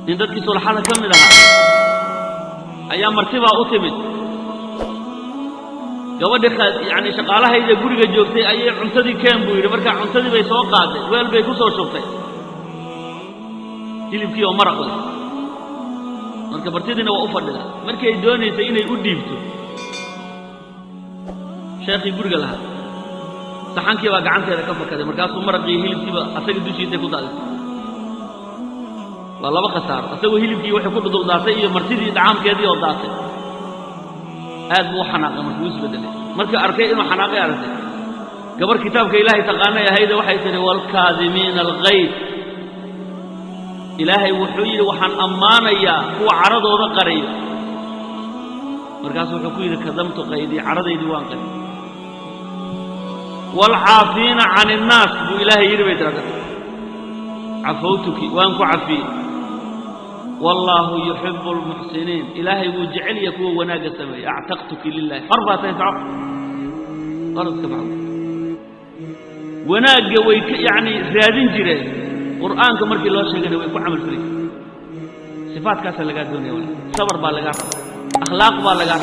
إن ذاتك صلحة كم لها أيام مرتبة أتمت قواد يعني شغالها إذا قولي جوكتي أي عنصدي كان بويري مركا عنصدي بيسوق قاعدة ويل بيكوسو شوفتي تلي بكي ومرق مركا برتدينا وأفضل لها مركا يدوني سينا يقول ديبتو شيخي قولي لها saxankii waa gacanteeda ka fakaday markaasuu maraqii hilibkiiba asaga dushiisa ku daaday waa laba khasaar asagoo hilibkii wuxuu ku dhuduldaatay iyo martidii dhacaamkeedii oo daatay aad buu xanaaqay markuu isbedelay markii arkay inuu xanaaqay aragtay gabar kitaabka ilaahay taqaanay ahayda waxay tiri wal kaadimiina al-ghayd ilaahay wuxuu yiri waxaan ammaanayaa kuwa caradooda qariyo markaasuu wuxuu ku yiri kadamtu qaydii caradeydii waan qariyo والعافين عن الناس بو إلهي يربي ترى عفوتك وانك عفي والله يحب المحسنين إلهي وجعل يكون وناقة سمي أعتقتك لله حربة تنفعه قرضك بعض وناقة يعني زيادين جري قرآن كمركي الله شيء ويكون عمل فريق صفات كاسة لقاء الدنيا ولا صبر بالغاء أخلاق بالغاء